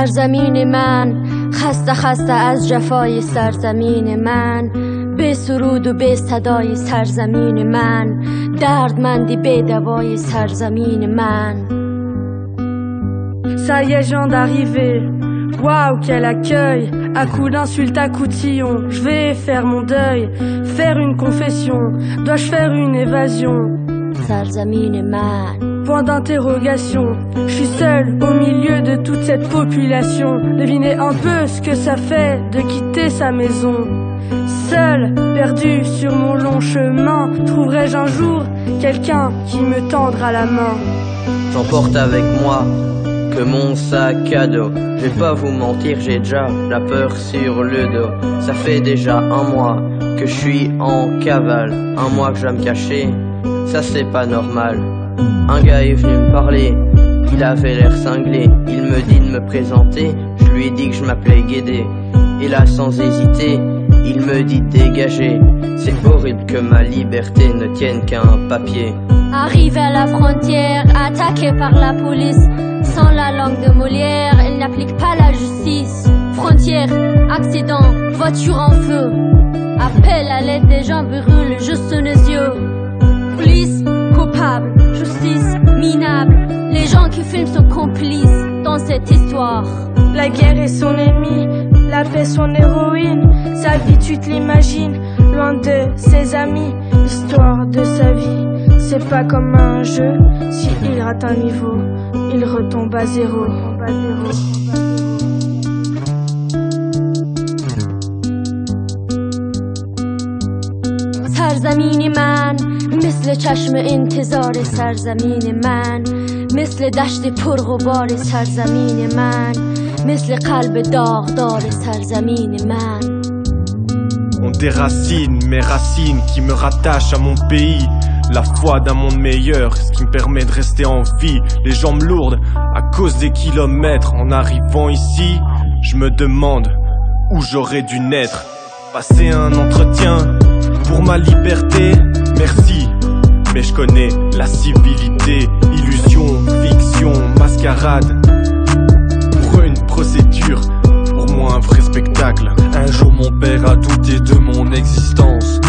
سرزمین من خسته خسته از جفای سرزمین من، به سرود و به صدای سرزمین من، دردمندی به دوای سرزمین من. Ça y est, je viens d'arriver. Waouh, quel accueil! À coups d'insultes, à coups de sillon, je vais faire mon deuil, faire une confession. Dois-je faire une évasion? سرزمین من. Point d'interrogation. Je suis seul au milieu de toute cette population. Devinez un peu ce que ça fait de quitter sa maison. Seul, perdu sur mon long chemin, trouverai-je un jour quelqu'un qui me tendra la main? J'emporte avec moi que mon sac à dos. Je vais pas vous mentir, j'ai déjà la peur sur le dos. Ça fait déjà un mois que je suis en cavale, un mois que je vais me cacher, ça c'est pas normal. Un gars est venu me parler, il avait l'air cinglé, il me dit de me présenter, je lui ai dit que je m'appelais Guédé. Et là sans hésiter, il me dit de dégager. C'est horrible que ma liberté ne tienne qu'à un papier. Arrivé à la frontière, attaqué par la police, sans la langue de Molière, elle n'applique pas la justice. Frontière, accident, voiture en feu, appel à l'aide des gens brûlent juste les yeux. Police, coupable, justice, minable, les gens qui filment sont complices dans cette histoire. La guerre est son ennemi, la paix son héroïne. Sa vie tu te l'imagines, loin de ses amis. L'histoire de sa vie, c'est pas comme un jeu. Si il rate un niveau, il retombe à zéro. سرزمین من مثل چشم انتظار سرزمین من، مثل دشت پرغبار سرزمین من، مثل قلب داغدار سرزمین من. On déracine mes racines qui me rattachent à mon pays. La foi d'un monde meilleur, ce qui me permet de rester en vie. Les jambes lourdes à cause des kilomètres. En arrivant ici, je me demande où j'aurais dû naître. Passer un entretien pour ma liberté, merci. Mais je connais la civilité, illusion, fiction, mascarade. Pour eux une procédure, pour moi un vrai spectacle. Un jour mon père a douté de mon existence.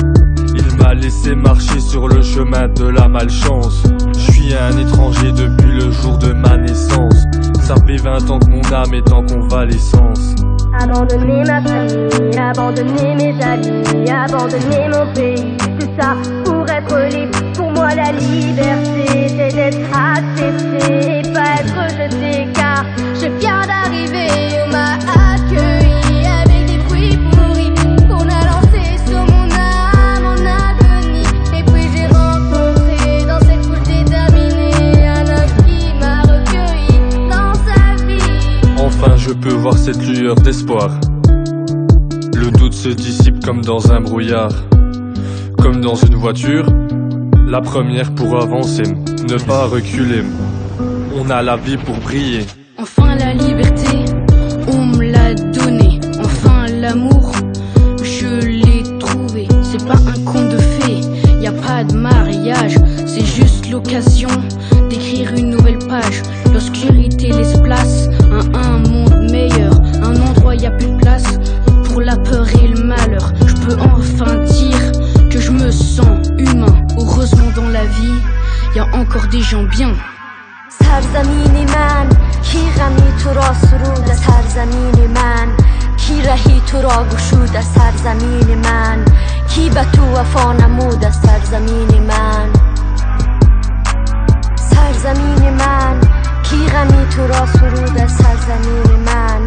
Il m'a laissé marcher sur le chemin de la malchance. Je suis un étranger depuis le jour de ma naissance. Ça fait 20 ans que mon âme est en convalescence. Abandonner ma famille, abandonner mes amis, abandonner mon pays. Tout ça pour être libre. Pour moi la liberté, c'est d'être accepté et pas être rejeté. Car je viens d'arriver, on m'a accueilli avec des fruits pourris qu'on a lancés sur mon âme en agonie. Et puis j'ai rencontré dans cette foule déterminée un homme qui m'a recueilli dans sa vie. Enfin je peux voir cette lueur d'espoir. Le doute se dissipe comme dans un brouillard. Comme dans une voiture, la première pour avancer, ne pas reculer. On a la vie pour briller. Enfin la liberté, on me l'a donnée. Enfin l'amour, je l'ai trouvé. C'est pas un conte de fées, y a pas de mariage. C'est juste l'occasion d'écrire une nouvelle page. L'obscurité laisse place à un monde meilleur. Un endroit y a plus de place pour la peur et le malheur. Je peux enfin dire que je me sens humain. Heureusement dans la vie, y a encore des gens bien. سرزمین من کی غمی تو را سرود سرزمین من، کی رهی تو را گشود سرزمین من، کی به تو وفا نمود سرزمین من. سرزمین من کی غمی تو را سرود سرزمین من،